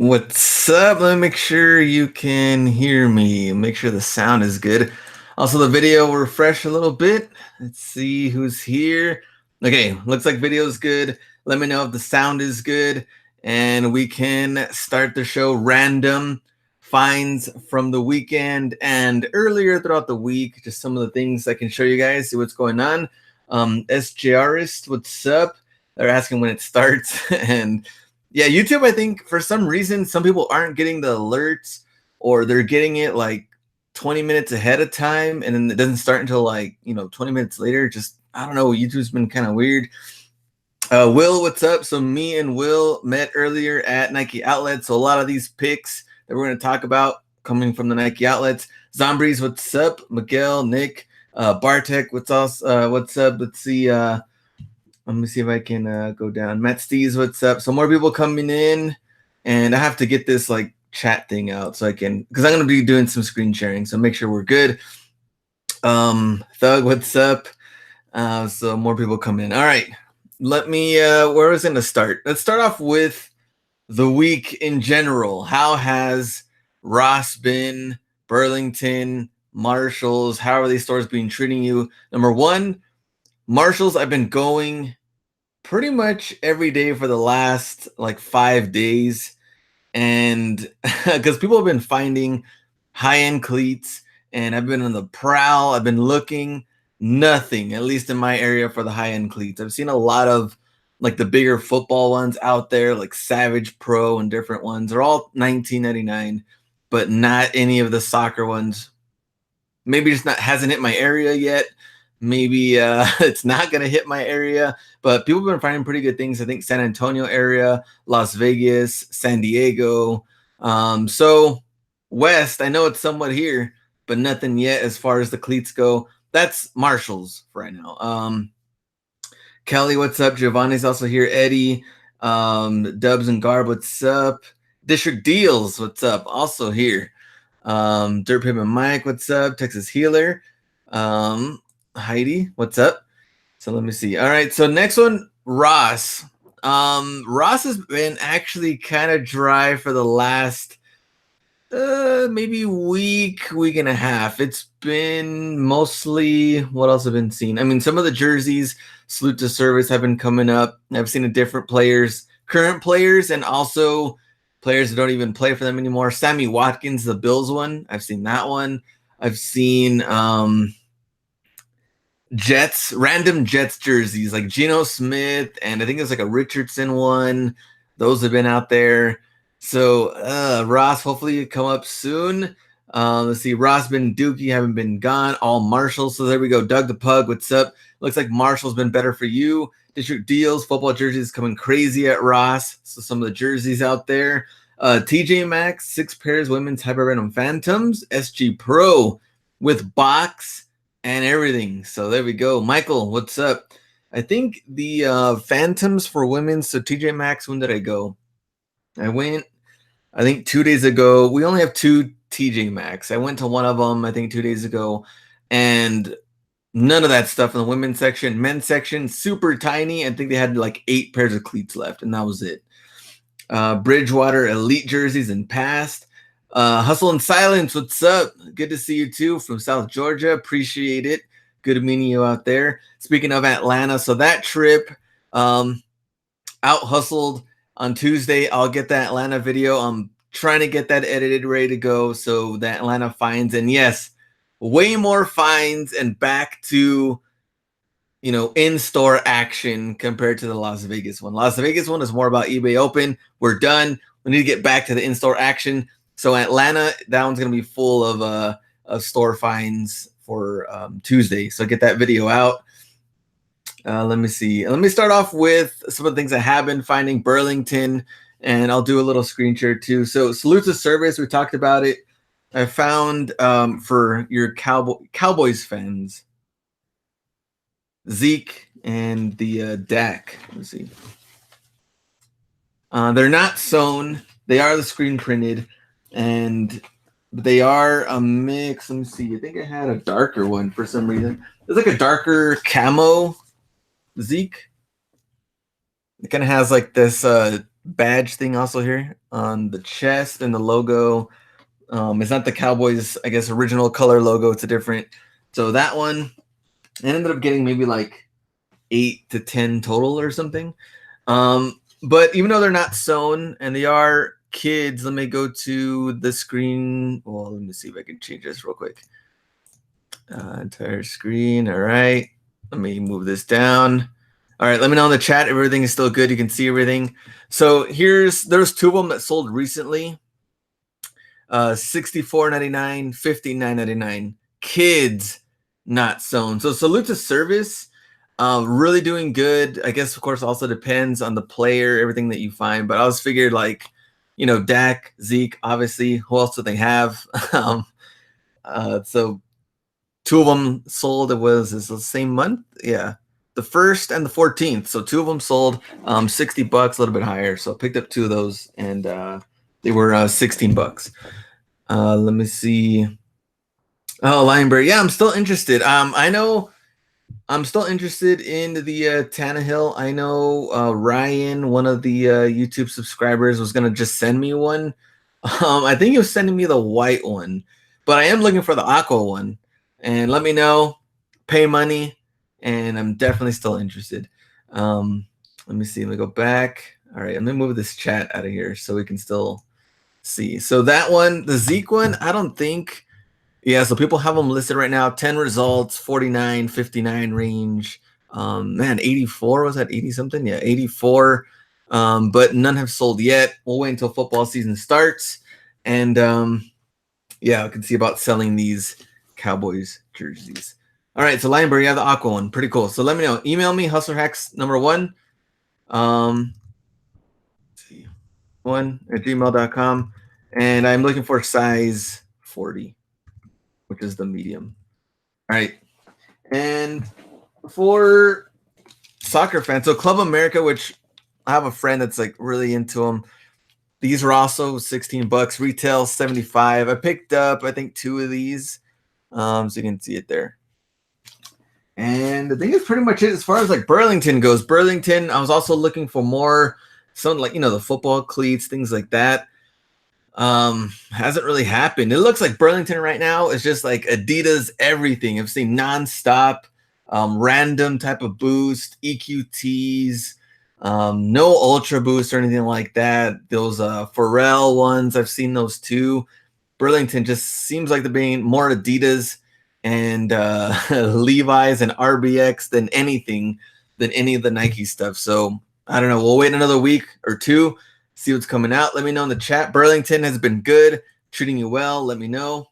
What's up? Let me make sure you can hear me. Make sure the sound is good. Also, the video will refresh a little bit. Let's see who's here. Okay, looks like video is good. Let me know if the sound is good, and we can start the show. Random finds from the weekend and earlier throughout the week. Just some of the things I can show you guys. See what's going on. SJRist, what's up? They're asking when it starts, and yeah, YouTube, I think for some reason, some people aren't getting the alerts or they're getting it like 20 minutes ahead of time. And then it doesn't start until 20 minutes later. Just, I don't know. YouTube's been kind of weird. Will, what's up? So me and Will met earlier at Nike Outlet. So a lot of these picks that we're going to talk about coming from the Nike Outlets. Zombies, what's up? Miguel, Nick, Bartek, what's up? Let's see. Let me see if I can go down. Matt Stees, what's up? So more people coming in, and I have to get this like chat thing out so I can, because I'm going to be doing some screen sharing. So make sure we're good. Thug, what's up? So more people come in. All right. Let me, where was I going to start? Let's start off with the week in general. How has Ross been? Burlington, Marshalls, how are these stores been treating you? Number one, Marshalls, I've been going pretty much every day for the last like 5 days. And because people have been finding high-end cleats and I've been on the prowl, I've been looking, nothing, at least in my area, for the high-end cleats. I've seen a lot of like the bigger football ones out there, like Savage Pro and different ones. They're all $19.99, but not any of the soccer ones. Maybe just hasn't hit my area yet. Maybe it's not going to hit my area, but people have been finding pretty good things. I think San Antonio area, Las Vegas, San Diego. So West, I know it's somewhat here, but nothing yet as far as the cleats go. That's Marshalls for right now. Kelly, what's up? Giovanni's also here. Eddie, Dubs and Garb, what's up? District Deals, what's up? Also here. Dirt Pimp and Mike, what's up? Texas Healer. Heidi, what's up? So let me see. All right, so next one, Ross. Ross has been actually kind of dry for the last maybe week and a half. It's been mostly, what else have been seen? I mean, some of the jerseys, salute to service, have been coming up. I've seen different players, current players, and also players that don't even play for them anymore. Sammy Watkins, the Bills one, I've seen that one. I've seen Jets, random Jets jerseys like Geno Smith, and I think there's like a Richardson one. Those have been out there. So Ross, hopefully you come up soon. Let's see, Ross been Dookie, haven't been gone. All Marshalls. So there we go. Doug the Pug, what's up? Looks like Marshall's been better for you. District Deals, football jerseys coming crazy at Ross. So some of the jerseys out there. TJ Maxx, 6 pairs women's Hyper Random Phantoms. SG Pro with box and everything. So there we go. Michael, what's up? I think the Phantoms for women. So TJ Maxx, when did I go? I went, I think 2 days ago. We only have 2 TJ Maxx. I went to one of them, I think 2 days ago, and none of that stuff in the women's section. Men's section, super tiny. I think they had like 8 pairs of cleats left, and that was it. Bridgewater Elite jerseys and past. Hustle and Silence, what's up? Good to see you too from South Georgia. Appreciate it. Good meeting you out there. Speaking of Atlanta, so that trip, out hustled on Tuesday. I'll get that Atlanta video. I'm trying to get that edited, ready to go. So the Atlanta finds, and yes, way more finds and back to, in-store action compared to the Las Vegas one. Las Vegas one is more about eBay Open. We're done. We need to get back to the in-store action. So Atlanta, that one's going to be full of store finds for Tuesday. So get that video out. Let me see. Let me start off with some of the things I have been finding. Burlington, and I'll do a little screen share too. So salute to service. We talked about it. I found for your Cowboys fans, Zeke and the Dak. Let's see. They're not sewn. They are the screen printed. And they are a mix. Let me see. I think I had a darker one for some reason. There's like a darker camo Zeke. It kind of has like this badge thing also here on the chest and the logo. It's not the Cowboys, I guess, original color logo. It's a different. So that one, I ended up getting maybe like 8 to 10 total or something. But even though they're not sewn and they are kids, let me go to the screen. Well, let me see if I can change this real quick. Entire screen. All right. Let me move this down. All right. Let me know in the chat if everything is still good. You can see everything. So there's 2 of them that sold recently. $64.99, $59.99. Kids not sewn. So salute to service. Really doing good. I guess of course also depends on the player, everything that you find. But I was figured like, Dak, Zeke, obviously. Who else do they have? So 2 of them sold. It was the same month. Yeah. The 1st and the 14th. So 2 of them sold $60, a little bit higher. So I picked up 2 of those and they were $16. Let me see. Oh, Lionberry. Yeah, I'm still interested. I know I'm still interested in the Tannehill. I know Ryan, one of the YouTube subscribers, was gonna just send me one. I think he was sending me the white one, but I am looking for the aqua one. And let me know. Pay money, and I'm definitely still interested. Let me see. Let me go back. All right, let me move this chat out of here so we can still see. So that one, the Zeke one, I don't think. Yeah, so people have them listed right now. 10 results, 49, 59 range. Man, 84, was that 80 something? Yeah, 84. But none have sold yet. We'll wait until football season starts. And yeah, I can see about selling these Cowboys jerseys. All right, so Lionberry, you have the aqua one. Pretty cool. So let me know. Email me, hustlerhacks1 1 at gmail.com. And I'm looking for size 40, which is the medium. All right. And for soccer fans, so Club America, which I have a friend that's like really into them. These are also $16, retail 75. I picked up, I think, 2 of these. So you can see it there. And I think that's pretty much it as far as like Burlington goes. Burlington, I was also looking for more, some like, the football cleats, things like that. Hasn't really happened. It looks like Burlington right now is just like Adidas everything. I've seen nonstop, random type of boost, EQTs, no ultra boost or anything like that. Those Pharrell ones, I've seen those too. Burlington just seems like they're being more Adidas and Levi's and RBX than any of the Nike stuff. So I don't know. We'll wait another week or 2. See what's coming out. Let me know in the chat. Burlington has been good, treating you well. Let me know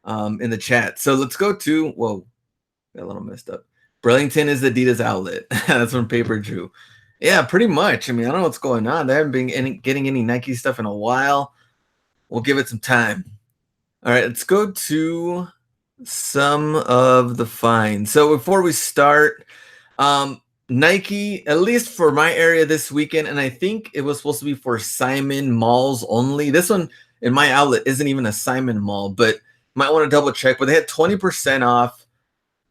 in the chat. So let's go to, whoa, got a little messed up. Burlington is Adidas outlet. That's from Paper Drew. Yeah, pretty much. I mean, I don't know what's going on. They haven't been getting any Nike stuff in a while. We'll give it some time. All right, let's go to some of the finds. So before we start, Nike, at least for my area this weekend, and I think it was supposed to be for Simon malls only. This one in my outlet isn't even a Simon mall, but might want to double check. But they had 20% off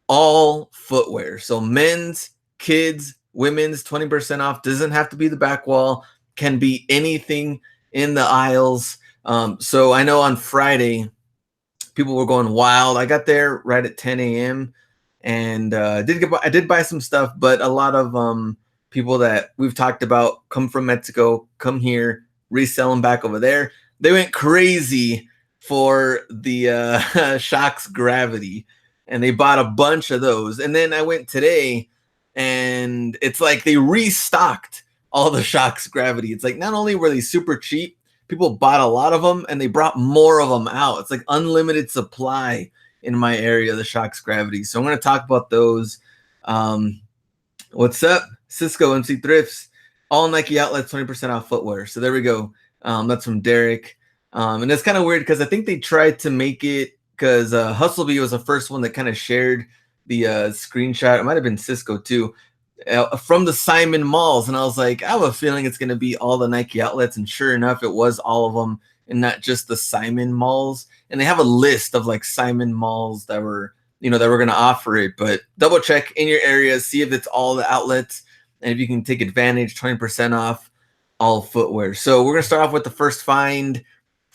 all footwear. So men's, kids, women's, 20% off. Doesn't have to be the back wall. Can be anything in the aisles. So I know on Friday, people were going wild. I got there right at 10 a.m. and I did buy some stuff, but a lot of people that we've talked about come from Mexico, come here, resell them back over there. They went crazy for the Shox Gravity, and they bought a bunch of those. And then I went today, and it's like they restocked all the Shox Gravity. It's like not only were they super cheap, people bought a lot of them, and they brought more of them out. It's like unlimited supply in my area, the Shox Gravity. So I'm going to talk about those. What's up? Cisco MC Thrifts. All Nike outlets, 20% off footwear. So there we go. That's from Derek. And it's kind of weird because I think they tried to make it, because Hustlebee was the first one that kind of shared the screenshot. It might have been Cisco too, from the Simon malls. And I was like, I have a feeling it's going to be all the Nike outlets. And sure enough, it was all of them and not just the Simon malls. And they have a list of like Simon malls that were, that were going to offer it. But double check in your area, see if it's all the outlets. And if you can take advantage, 20% off all footwear. So we're gonna start off with the first find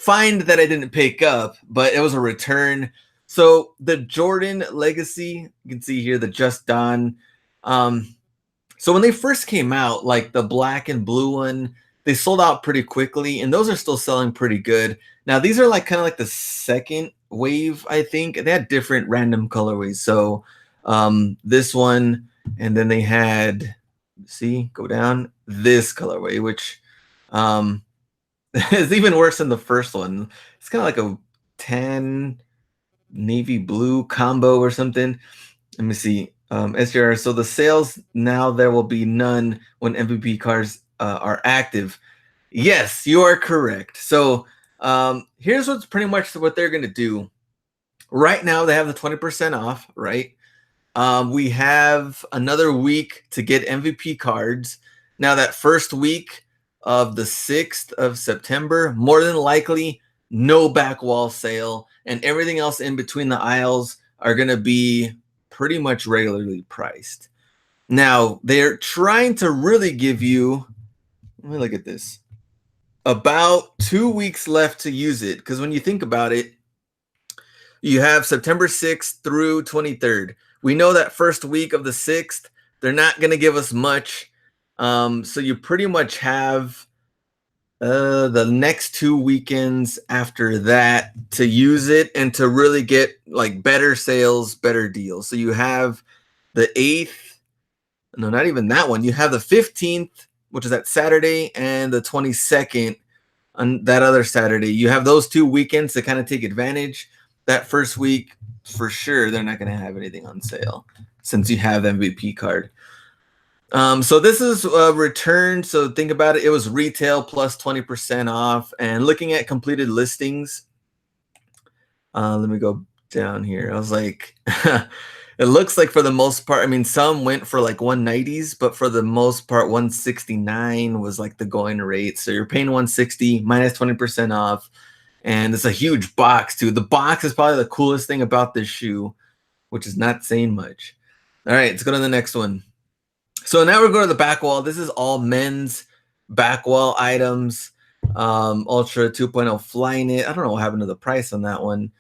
that I didn't pick up, but it was a return. So the Jordan Legacy, you can see here the Just Don. So when they first came out, like the black and blue one, they sold out pretty quickly, and those are still selling pretty good. Now these are like kind of like the second wave, I think. They had different random colorways. So this one, and then they had, see, go down, this colorway, which is even worse than the first one. It's kind of like a tan navy blue combo or something. Let me see. SJR. So the sales now, there will be none when MVP cards are active. Yes, you are correct. So here's what's pretty much what they're going to do. Right now, they have the 20% off, right? We have another week to get MVP cards. Now, that first week of the 6th of September, more than likely, no back wall sale, and everything else in between the aisles are going to be pretty much regularly priced. Now, they're trying to really give you, let me look at this, about 2 weeks left to use it. Because when you think about it, you have September 6th through 23rd. We know that first week of the 6th, they're not going to give us much. So you pretty much have the next 2 weekends after that to use it and to really get like better sales, better deals. So you have the 8th, no, not even that one. You have the 15th, which is that Saturday, and the 22nd on that other Saturday. You have those 2 weekends to kind of take advantage. That first week, for sure, they're not going to have anything on sale since you have MVP card. So this is a return. So think about it. It was retail plus 20% off. And looking at completed listings, let me go down here. I was like, it looks like for the most part, I mean, some went for like 190s, but for the most part, 169 was like the going rate. So you're paying 160 minus 20% off. And it's a huge box too. The box is probably the coolest thing about this shoe, which is not saying much. All right, let's go to the next one. So now we're going to the back wall. This is all men's back wall items. Ultra 2.0 Flyknit. I don't know what happened to the price on that one.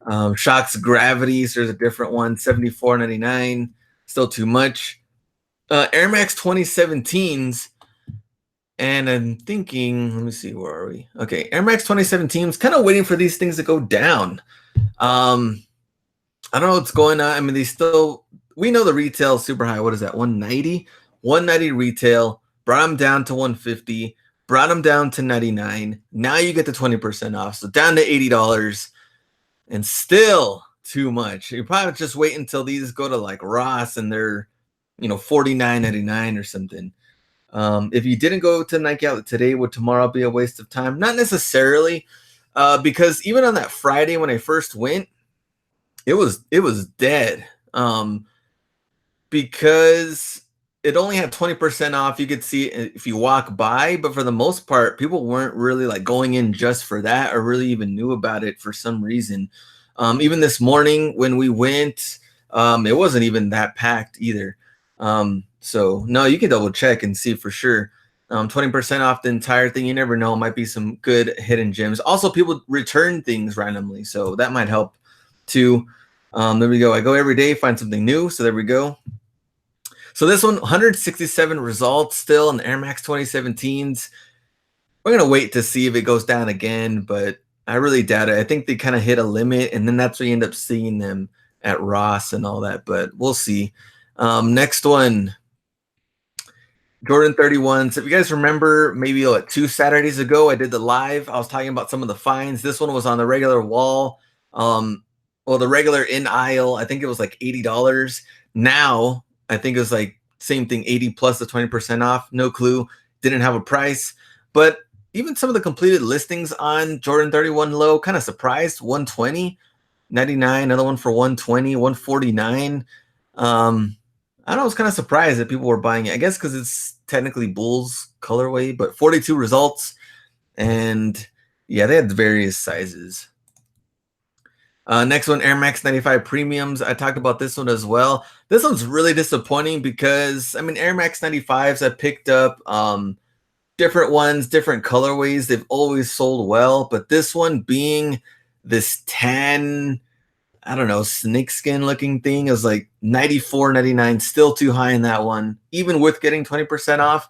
Shox Gravity. So there's a different one, $74.99. Still too much. Air Max 2017s. And I'm thinking, let me see, where are we? Okay, Air Max 2017 is kind of waiting for these things to go down. I don't know what's going on. I mean, we know the retail is super high. What is that, 190? 190 retail, brought them down to 150, brought them down to 99. Now you get the 20% off, so down to $80, and still too much. You probably just wait until these go to like Ross and they're, $49.99 or something. If you didn't go to Nike Outlet today, would tomorrow be a waste of time? Not necessarily, because even on that Friday when I first went, it was dead. Because it only had 20% off. You could see it if you walk by, but for the most part, people weren't really like going in just for that or really even knew about it for some reason. Even this morning when we went, it wasn't even that packed either. So no, you can double check and see for sure. 20% off the entire thing. You never know. Might be some good hidden gems. Also, people return things randomly, so that might help too. There we go. I go every day, find something new. So there we go. So this one, 167 results still in the Air Max 2017s. We're going to wait to see if it goes down again, but I really doubt it. I think they kind of hit a limit, and then that's where you end up seeing them at Ross and all that, but we'll see. Next one, Jordan 31. So if you guys remember, maybe 2 Saturdays ago, I did the live. I was talking about some of the finds. This one was on the regular wall. Well, the regular in aisle, I think it was like $80. Now, I think it was like same thing, 80 plus the 20% off. No clue. Didn't have a price. But even some of the completed listings on Jordan 31 low, kind of surprised. 120, 99, another one for 120, 149. I don't know, I was kind of surprised that people were buying it. I guess because it's technically Bulls colorway, but 42 results. And yeah, they had various sizes. Next one, Air Max 95 Premiums. I talked about this one as well. This one's really disappointing because, I mean, Air Max 95s I picked up different ones, different colorways. They've always sold well, but this one being this tan, I don't know, snakeskin looking thing is like $94.99, still too high in that one, even with getting 20% off.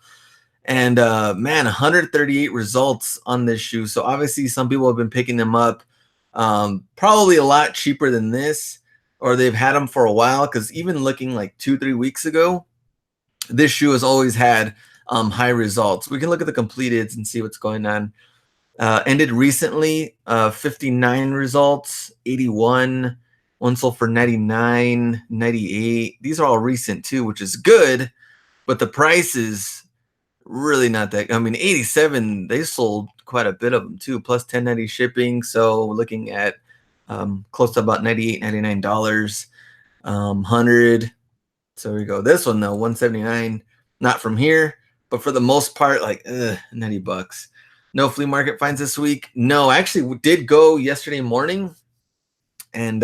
And man, 138 results on this shoe. So obviously some people have been picking them up, probably a lot cheaper than this, or they've had them for a while, because even looking like 2-3 weeks ago, this shoe has always had high results. We can look at the completeds and see what's going on. Ended recently, 59 results, 81, one sold for 99, 98. These are all recent too, which is good, but the price is really not that. I mean, 87, they sold quite a bit of them too, plus 10.90 shipping. So we're looking at close to about $98, $99, 100. So here we go. This one though, 179, not from here, but for the most part, like $90. No flea market finds this week. No, I actually did go yesterday morning, and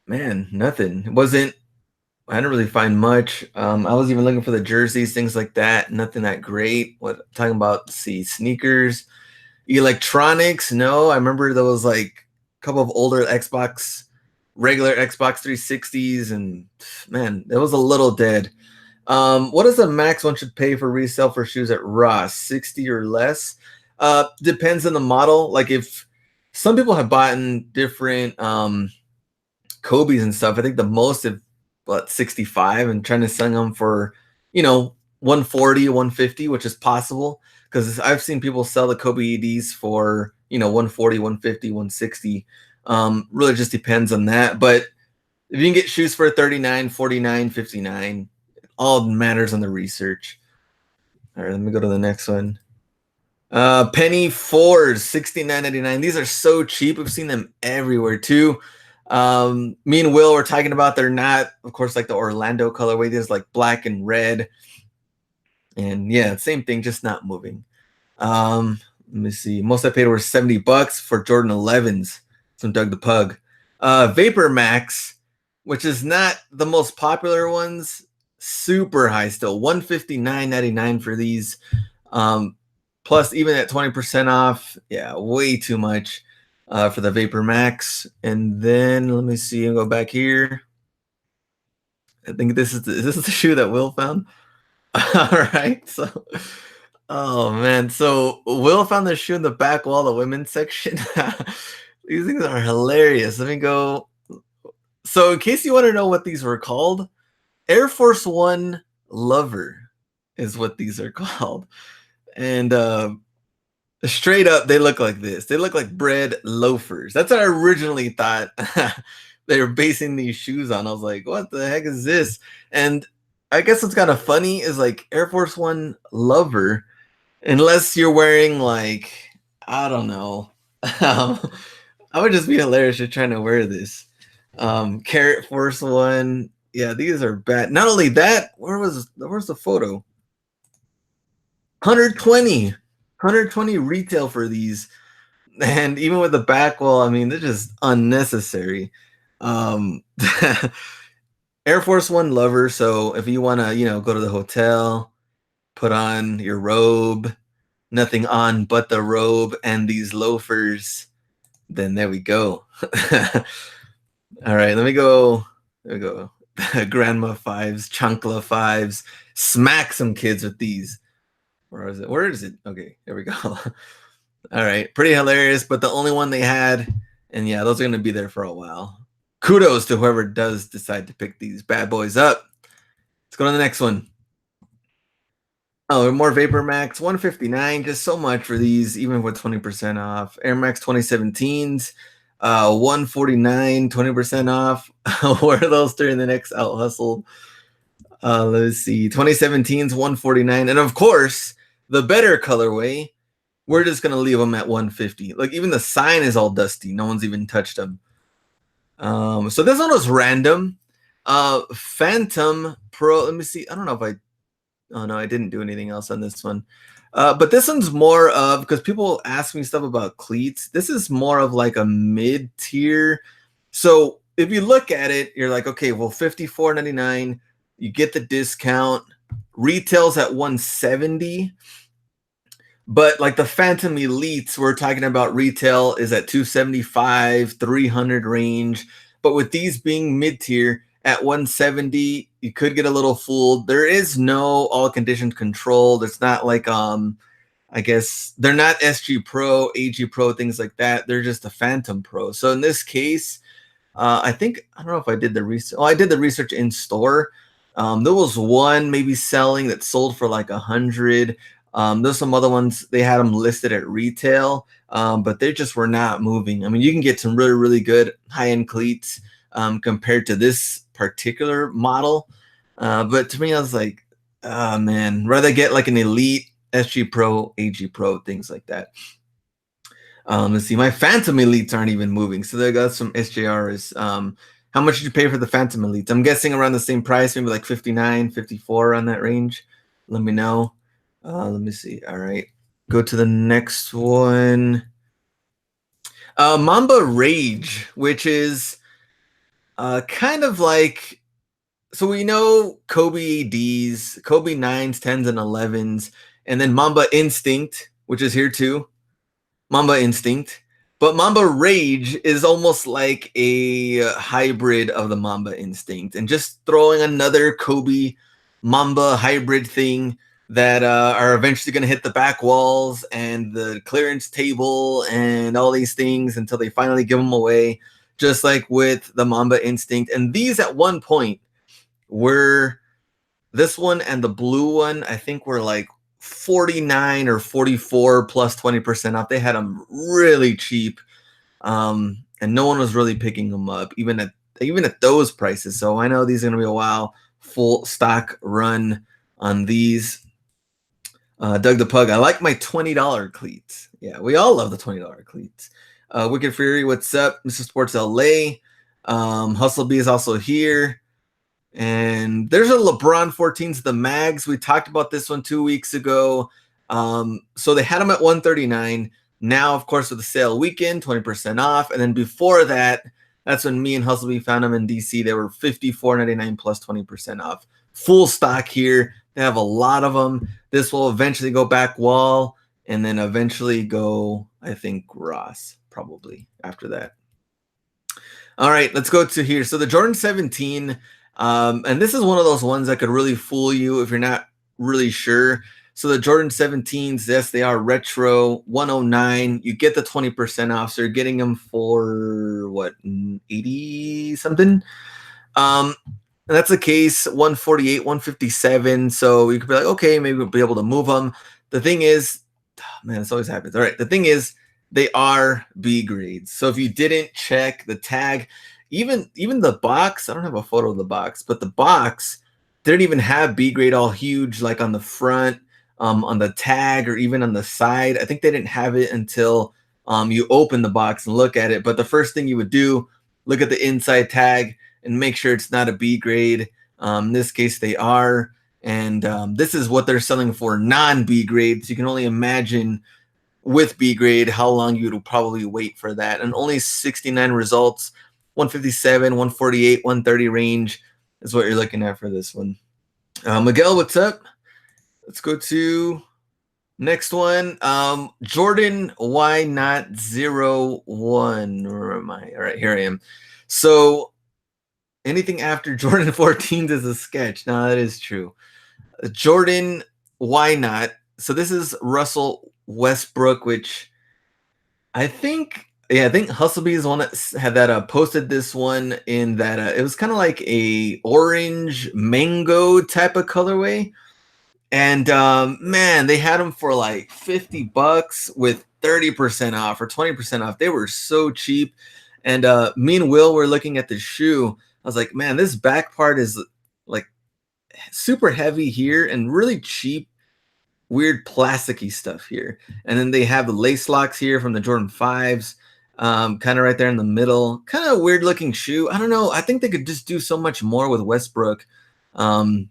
man, nothing. I didn't really find much. I was even looking for the jerseys, things like that. Nothing that great. What I'm talking about? See, sneakers, electronics. No, I remember there was like a couple of older regular Xbox 360s, and man, it was a little dead. What is the max one should pay for resale for shoes at Ross? 60 or less? Depends on the model. Like, if some people have bought in different Kobe's and stuff, I think the most of 65, and trying to sell them for 140, 150, which is possible, because I've seen people sell the Kobe EDs for 140, 150, 160. Really just depends on that. But if you can get shoes for 39, 49, 59, all matters on the research. All right, let me go to the next one. Penny Fours, $69.99. These are so cheap. We've seen them everywhere too. Me and Will were talking about, they're not, of course, like the Orlando colorway. There's like black and red, and yeah, same thing, just not moving. Let me see. Most I paid were $70 for Jordan 11s from Doug the Pug. VaporMax, which is not the most popular ones, super high still, $159.99 for these. Plus, even at 20% off, yeah, way too much for the VaporMax. And then let me see, and go back here. I think this is the shoe that Will found. All right, so oh man, so Will found the shoe in the back wall, the women's section. These things are hilarious. Let me go. So in case you want to know what these were called, Air Force One Lover is what these are called. And straight up, they look like this. They look like bread loafers. That's what I originally thought they were basing these shoes on. I was like, what the heck is this? And I guess what's kind of funny is like Air Force One Lover, unless you're wearing like, I don't know. I would just be hilarious if you're trying to wear this. Carrot Force One. Yeah, these are bad. Not only that, where's the photo? 120 retail for these. And even with the back wall, I mean, they're just unnecessary. Air Force One Lover. So if you want to, go to the hotel, put on your robe, nothing on but the robe and these loafers, then there we go. All right, let me go. There we go. Grandma fives, Chunkla fives. Smack some kids with these. Where is it? Where is it? Okay, there we go. All right, pretty hilarious, but the only one they had. And yeah, those are going to be there for a while. Kudos to whoever does decide to pick these bad boys up. Let's go to the next one. Oh, more VaporMax, $159. Just so much for these, even with 20% off. Air Max 2017s, $149, 20% off. Where are those during the next out hustle? Let's see, 2017s, $149. And of course, the better colorway, we're just going to leave them at $150. Like, even the sign is all dusty. No one's even touched them. So this one was random. Phantom Pro. Let me see. I don't know if I. Oh no, I didn't do anything else on this one. But this one's more of, because people ask me stuff about cleats. This is more of like a mid tier. So if you look at it, you're like, okay, well, $54.99. You get the discount. Retails at $170. But like the Phantom Elites, we're talking about retail is at 275, 300 range. But with these being mid tier at 170, you could get a little fooled. There is no all conditions controlled. It's not like I guess they're not SG Pro, AG Pro, things like that. They're just a Phantom Pro. So in this case, I think I don't know if I did the research. Oh, I did the research in store. There was one maybe selling that sold for like 100. There's some other ones they had them listed at retail, but they just were not moving. I mean, you can get some really good high end cleats compared to this particular model, but to me, I was like, oh man, rather get like an Elite, SG Pro, AG Pro, things like that. Let's see, my Phantom Elites aren't even moving, so they got some SJRs. How much did you pay for the Phantom Elites? I'm guessing around the same price, maybe like 59, 54 on that range. Let me know. Let me see. All right, go to the next one. Mamba Rage, which is kind of like, so we know Kobe ADs, Kobe 9s, 10s, and 11s, and then Mamba Instinct, which is here too. Mamba Instinct. But Mamba Rage is almost like a hybrid of the Mamba Instinct, and just throwing another Kobe Mamba hybrid thing that are eventually going to hit the back walls and the clearance table and all these things until they finally give them away, just like with the Mamba Instinct. And these at one point were, this one and the blue one, I think were like 49 or 44 plus 20% off. They had them really cheap, and no one was really picking them up, even at those prices. So I know these are gonna be a while full stock run on these. Doug the Pug, I like my $20 cleats. Yeah, we all love the $20 cleats. Wicked Fury, what's up? Mr. Sports LA. Hustle B is also here. And there's a LeBron 14s, the mags. We talked about this one 2 weeks ago. So they had them at 139. Now, of course, with the sale weekend, 20% off. And then before that, that's when me and Hustlebee found them in DC. They were $54.99 plus 20% off. Full stock here. They have a lot of them. This will eventually go back wall and then eventually go, I think, Ross, probably after that. All right, let's go to here. So the Jordan 17, and this is one of those ones that could really fool you if you're not really sure. So the Jordan 17s, yes, they are retro, 109. You get the 20% off, so you're getting them for what, 80 something? And that's the case, 148, 157. So you could be like, okay, maybe we'll be able to move them. The thing is, man, this always happens. All right, the thing is, they are B grades. So if you didn't check the tag, even the box, I don't have a photo of the box, but the box didn't even have B grade all huge, like on the front, on the tag, or even on the side. I think they didn't have it until you open the box and look at it. But the first thing you would do, look at the inside tag and make sure it's not a B grade. In this case, they are. And this is what they're selling for non-B grade. So you can only imagine with B grade how long you would probably wait for that. And only 69 results, 157, 148, 130 range is what you're looking at for this one. Miguel, what's up? Let's go to next one. Jordan, Why Not 01? Where am I? All right, here I am. So anything after Jordan 14s is a sketch. No, that is true. Jordan, Why Not? So this is Russell Westbrook, which I think Hustlebee is the one that had that posted this one in that it was kind of like a orange mango type of colorway. And man, they had them for like $50 with 30% off or 20% off. They were so cheap. And me and Will were looking at the shoe. I was like, man, this back part is like super heavy here and really cheap, weird plasticky stuff here. And then they have the lace locks here from the Jordan 5s, kind of right there in the middle. Kind of weird looking shoe. I don't know. I think they could just do so much more with Westbrook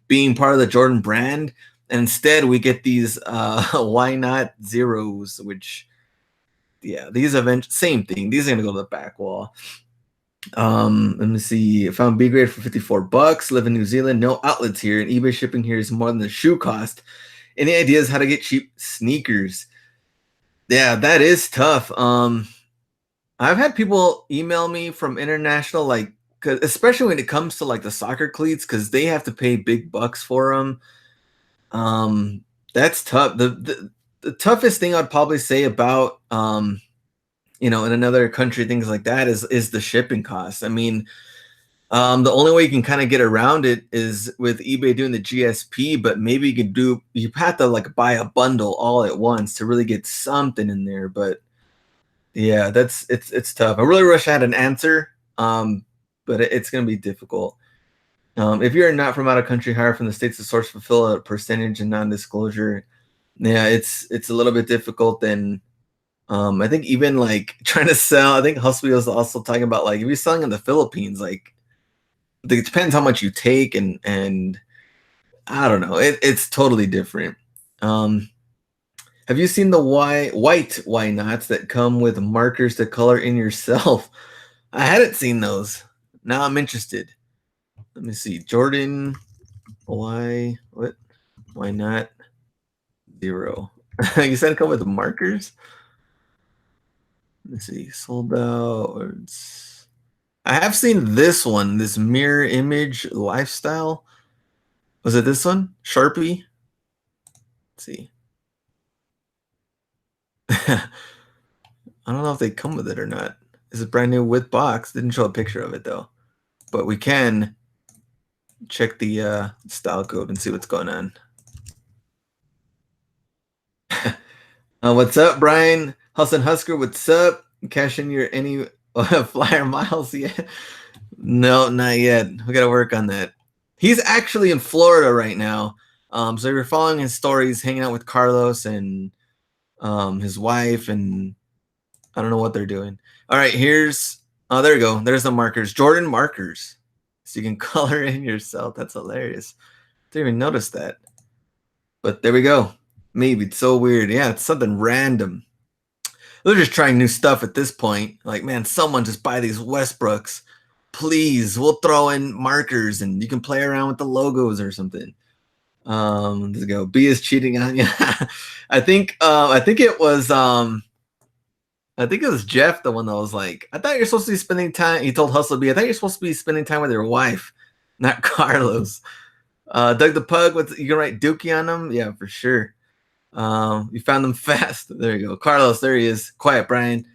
being part of the Jordan brand. And instead, we get these Why Not zeros, which, yeah, these events, same thing. These are going to go to the back wall. Let me see. I found B grade for $54. Live in New Zealand. No outlets here. And eBay shipping here is more than the shoe cost. Any ideas how to get cheap sneakers? Yeah, that is tough. I've had people email me from international, like, especially when it comes to like the soccer cleats, because they have to pay big bucks for them. That's tough. The toughest thing I'd probably say about in another country, things like that is the shipping costs. I mean, the only way you can kind of get around it is with eBay doing the GSP, but maybe you have to like buy a bundle all at once to really get something in there. But yeah, it's tough. I really wish I had an answer, but it's gonna be difficult. If you're not from out of country, hire from the states to source, fulfill a percentage and non-disclosure. Yeah, it's a little bit difficult. And I think even like trying to sell, I think Hustle was also talking about like if you're selling in the Philippines, like it depends how much you take, and I don't know, it's totally different. Um, have you seen the white why nots that come with markers to color in yourself? I hadn't seen those. Now I'm interested. Let me see. Jordan, why not 0? You said come with markers? Let's see. Sold out. I have seen this one, this mirror image lifestyle. Was it this one? Sharpie? Let's see. I don't know if they come with it or not. It's a brand new with box. Didn't show a picture of it though. But we can check the style code and see what's going on. What's up, Brian? Hustle Husker, what's up? Cash in your any flyer miles yet? No, not yet. We gotta work on that. He's actually in Florida right now. So if you're following his stories, hanging out with Carlos and his wife, and I don't know what they're doing. All right, there you go. There's the markers. Jordan markers. So you can color in yourself. That's hilarious. Didn't even notice that. But there we go. Maybe it's so weird. Yeah, it's something random. They're just trying new stuff at this point. Like, man, someone just buy these Westbrooks. Please, we'll throw in markers and you can play around with the logos or something. Let's go. B is cheating on you. I think it was Jeff, the one that was like, I thought you're supposed to be spending time. He told Hustle B, I thought you're supposed to be spending time with your wife, not Carlos. Doug the Pug, you can write Dookie on them? Yeah, for sure. You found them fast. There you go. Carlos, there he is. Quiet, Brian.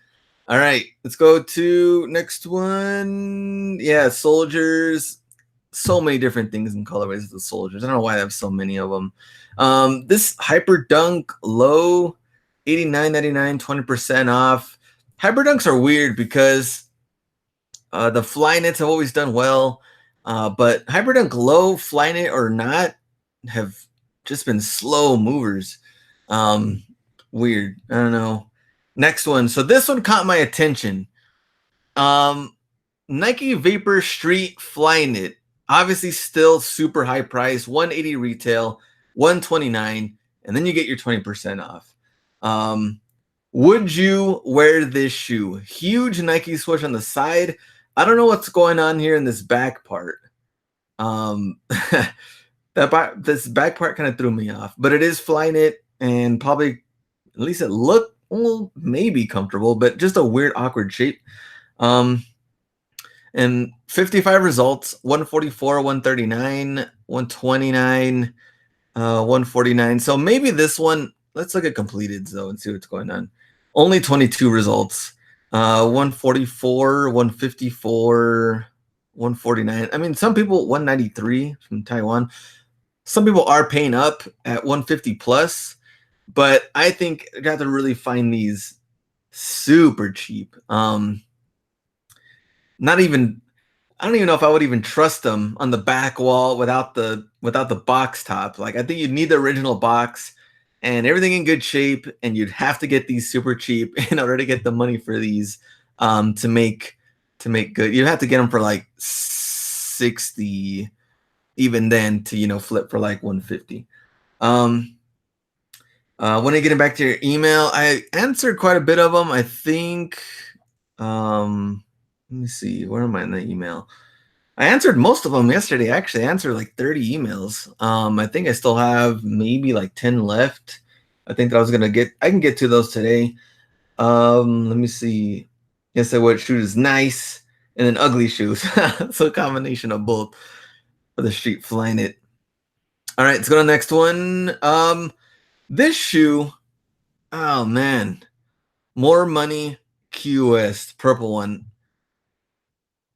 All right, let's go to next one. Yeah, soldiers. So many different things in colorways of the soldiers. I don't know why I have so many of them. This Hyper Dunk low, $89.99, 20% off. Hyper Dunks are weird because the Flyknits have always done well, but Hyper Dunk low, Flyknit or not, have just been slow movers. Weird. I don't know. Next one. So this one caught my attention. Nike Vapor Street Flyknit. Obviously still super high price, $180 retail, $129, and then you get your 20% off. Would you wear this shoe? Huge Nike swoosh on the side. I don't know what's going on here in this back part. This back part kind of threw me off, but it is Flyknit and probably at least it looked maybe comfortable, but just a weird awkward shape. And 55 results, 144, 139, 129, 149. So maybe this one, let's look at completed though and see what's going on. Only 22 results, 144, 154, 149. I mean, some people 193 from Taiwan. Some people are paying up at 150 plus, but I think you have to really find these super cheap. Not even, I don't even know if I would even trust them on the back wall without the box top. Like I think you'd need the original box and everything in good shape, and you'd have to get these super cheap in order to get the money for these to make good. You'd have to get them for like 60, even then to flip for like 150. When I get back to your email, I answered quite a bit of them. I think. Let me see. Where am I in the email? I answered most of them yesterday. Actually, I answered like 30 emails. I think I still have maybe like 10 left. I think that I can get to those today. Let me see. Yes, I what shoe is nice, and then ugly shoes. So a combination of both for the street flying it. All right, let's go to the next one. This shoe, oh man, more money QS, purple one.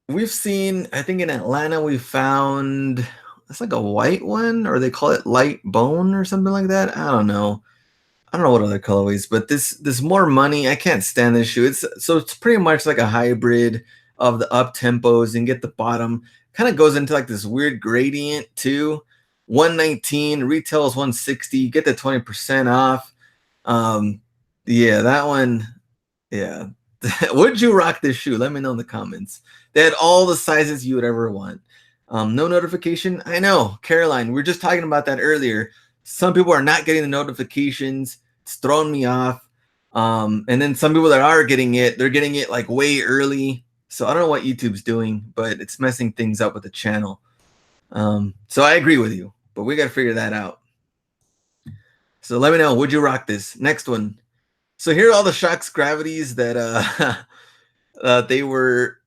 We've seen, I think in Atlanta, we found it's like a white one, or they call it light bone or something like that. I don't know. I don't know what other colorways, but this more money. I can't stand this shoe. It's pretty much like a hybrid of the up tempos and get the bottom. Kind of goes into like this weird gradient too. 119 retail is 160. You get the 20% off. Yeah, that one. Yeah. Would you rock this shoe? Let me know in the comments. They had all the sizes you would ever want. No notification. I know, Caroline. We were just talking about that earlier. Some people are not getting the notifications. It's throwing me off. And then some people that are getting it, they're getting it like way early. So I don't know what YouTube's doing, but it's messing things up with the channel. So I agree with you, but we got to figure that out. So let me know. Would you rock this? Next one. So here are all the Shox Gravities that they were,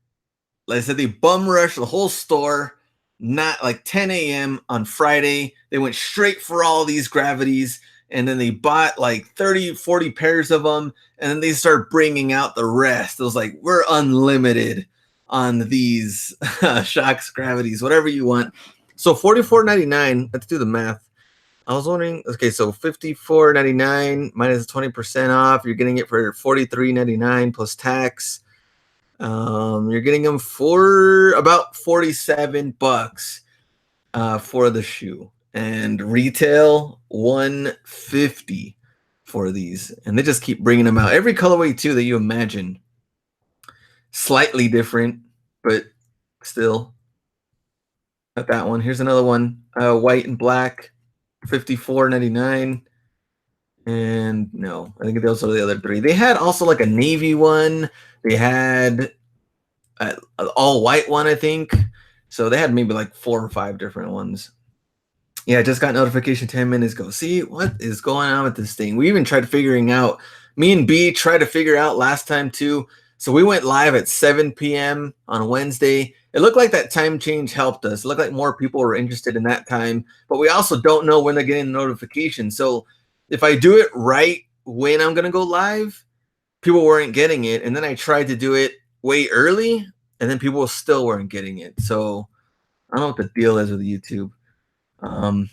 like I said, they bum rushed the whole store, not like 10 a.m. on Friday. They went straight for all these Gravities, and then they bought like 30, 40 pairs of them, and then they started bringing out the rest. It was like, we're unlimited on these Shox Gravities, whatever you want. So $44.99, let's do the math. I was wondering, okay, so $54.99 minus 20% off. You're getting it for $43.99 plus tax. You're getting them for about 47 bucks for the shoe, and retail 150 for these. And they just keep bringing them out. Every colorway too that you imagine. Slightly different, but still. At that one. Here's another one, white and black. $54.99, and no, I think those are the other three. They had also like a navy one. They had an all white one, I think. So they had maybe like 4 or 5 different ones. Yeah, I just got notification 10 minutes ago. See what is going on with this thing? We even tried figuring out. Me and B tried to figure out last time too. So we went live at 7 p.m. on Wednesday. It looked like that time change helped us. It looked like more people were interested in that time, but we also don't know when they're getting the notification. So if I do it right when I'm going to go live, people weren't getting it. And then I tried to do it way early, and then people still weren't getting it. So I don't know what the deal is with YouTube. I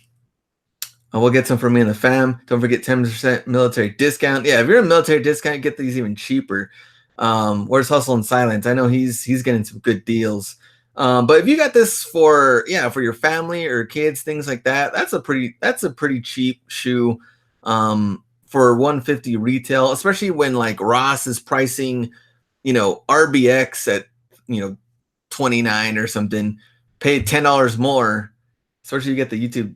will get some for me and the fam. Don't forget 10% military discount. Yeah, if you're in a military discount, get these even cheaper. Where's Hustle and Silence? I know he's getting some good deals. But if you got this for your family or kids, things like that, that's a pretty cheap shoe. For 150 retail, especially when like Ross is pricing, RBX at 29 or something. Pay $10 more, especially you get the YouTube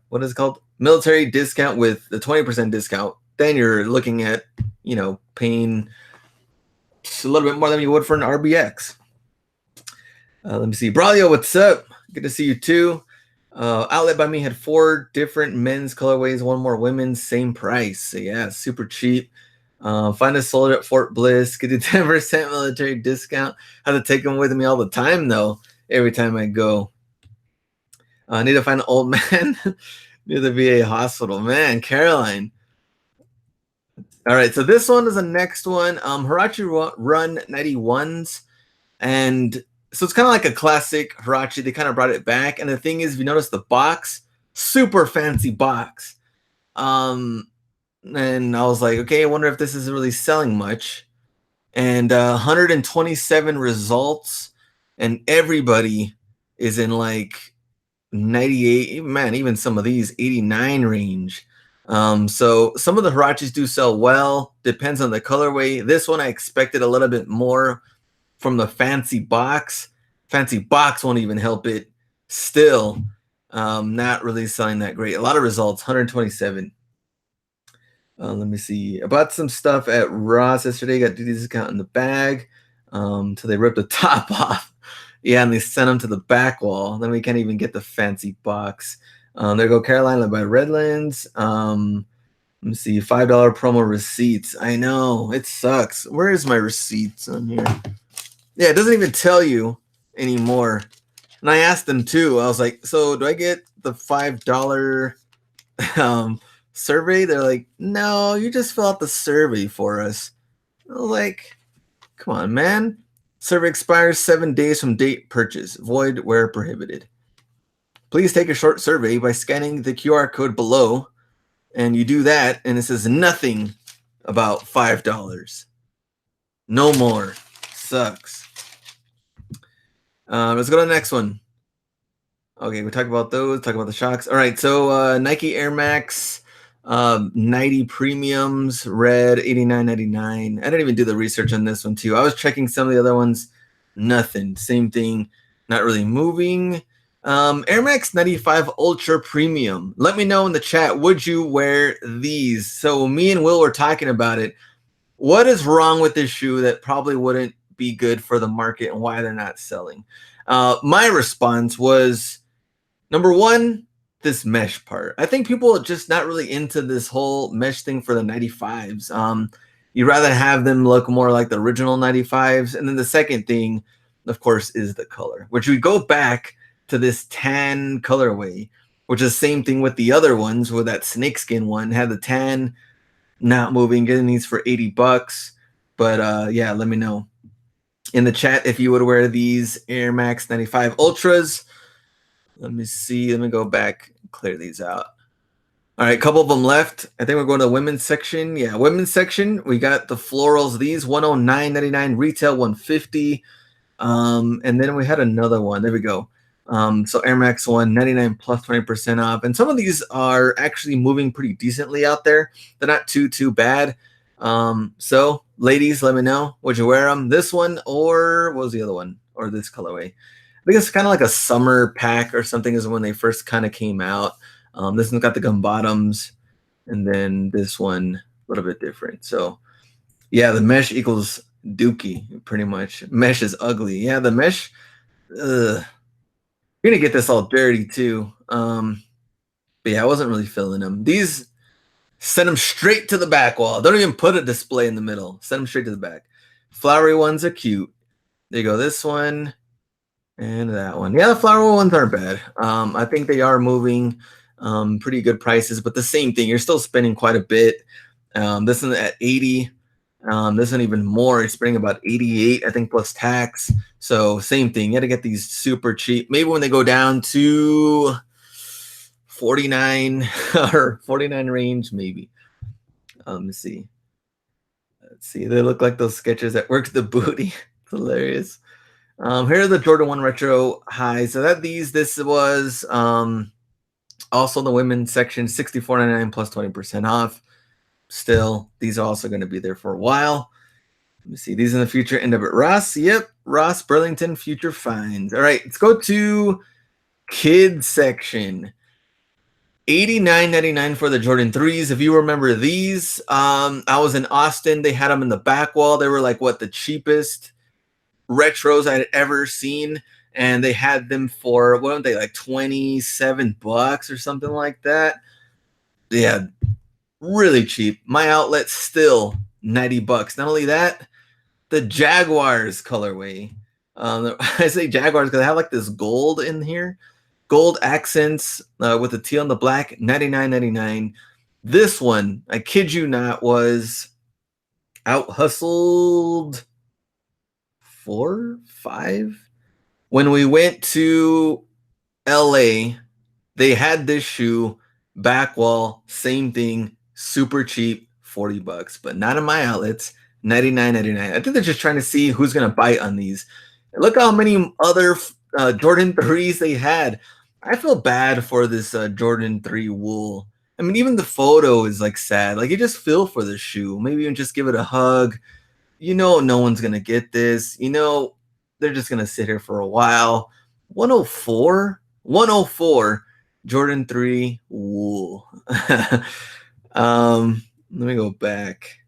what is it called, military discount with the 20% discount. Then you're looking at paying just a little bit more than you would for an RBX. Let me see. Braulio, what's up? Good to see you too. Outlet by Me had 4 different men's colorways, 1 more women's, same price. So yeah, super cheap. Find us sold at Fort Bliss. Get a 10% military discount. I have to take them with me all the time though. Every time I go. I need to find an old man near the VA hospital. Man, Caroline. All right, so this one is the next one. Huarache Run 91s. And so it's kind of like a classic Huarache. They kind of brought it back. And the thing is, if you notice the box, super fancy box. And I was like, okay, I wonder if this is really selling much. And 127 results. And everybody is in like 98, man, even some of these 89 range. So some of the Huaraches do sell well, depends on the colorway. This one I expected a little bit more from the fancy box. Fancy box won't even help it. Still, not really selling that great. A lot of results, 127. Let me see. I bought some stuff at Ross yesterday. Got the discount in the bag. So they ripped the top off. Yeah, and they sent them to the back wall. Then we can't even get the fancy box. There go Carolina by Redlands. Let me see, $5 promo receipts. I know, it sucks. Where is my receipts on here? Yeah, it doesn't even tell you anymore. And I asked them too. I was like, so do I get the $5 survey? They're like, no, you just fill out the survey for us. I was like, come on, man. Survey expires 7 days from date purchase. Void where prohibited. Please take a short survey by scanning the QR code below. And you do that, and it says nothing about $5. No more. Sucks. Let's go to the next one. Okay, we talked about those. Talk about the Shox. All right, so Nike Air Max 90 premiums, red, $89.99. I didn't even do the research on this one too. I was checking some of the other ones. Nothing. Same thing. Not really moving. Air Max 95 Ultra Premium. Let me know in the chat, would you wear these? So me and Will were talking about it. What is wrong with this shoe that probably wouldn't be good for the market and why they're not selling? My response was, number one, this mesh part. I think people are just not really into this whole mesh thing for the 95s. You'd rather have them look more like the original 95s. And then the second thing, of course, is the color, which we go back to this tan colorway, which is the same thing with the other ones, with that snakeskin one had the tan, not moving, getting these for $80. But yeah, let me know in the chat if you would wear these Air Max 95 Ultras. Let me see. Let me go back and clear these out. All right, a couple of them left. I think we're going to the women's section. Yeah, women's section. We got the florals. These $109.99, retail $150. And then we had another one. There we go. So Air Max 199 plus 20% off. And some of these are actually moving pretty decently out there. They're not too bad. So ladies, let me know. Would you wear them? This one, or what was the other one? Or this colorway? I think it's kind of like a summer pack or something is when they first kind of came out. This one's got the gum bottoms, and then this one a little bit different. So yeah, the mesh equals dookie pretty much. Mesh is ugly. Yeah, the mesh, you're gonna get this all dirty too. But yeah, I wasn't really feeling them. These, send them straight to the back wall. Don't even put a display in the middle. Send them straight to the back. Flowery ones are cute. There you go. This one and that one. Yeah, the flowery ones aren't bad. I think they are moving pretty good prices, but the same thing. You're still spending quite a bit. This one at 80. This one even more. It's spending about 88, I think, plus tax. So same thing. You got to get these super cheap. Maybe when they go down to 49 or 49 range, maybe. Let me see. Let's see. They look like those sketches that works the booty. It's hilarious. Here are the Jordan 1 Retro highs. So this was also the women's section, $64.99 plus 20% off. Still, these are also going to be there for a while. Let me see. These in the future end up at Ross. Yep, Ross Burlington Future Finds. All right, let's go to kids section. $89.99 for the Jordan 3s. If you remember these, I was in Austin. They had them in the back wall. They were like the cheapest retros I had ever seen. And they had them for, what were they, like $27 or something like that. Yeah, really cheap. My outlet still $90. Not only that, the Jaguars colorway. I say Jaguars because I have like this gold in here. Gold accents with the teal and the black, $99.99. This one, I kid you not, was out hustled 4, 5. When we went to LA, they had this shoe, back wall, same thing, super cheap, $40, but not in my outlets, $99.99. I think they're just trying to see who's gonna bite on these. Look how many other Jordan 3s they had. I feel bad for this Jordan 3 wool. I mean, even the photo is like sad. Like, you just feel for the shoe. Maybe even just give it a hug. You know, no one's gonna get this. You know, they're just gonna sit here for a while. 104 Jordan 3 wool. Let me go back.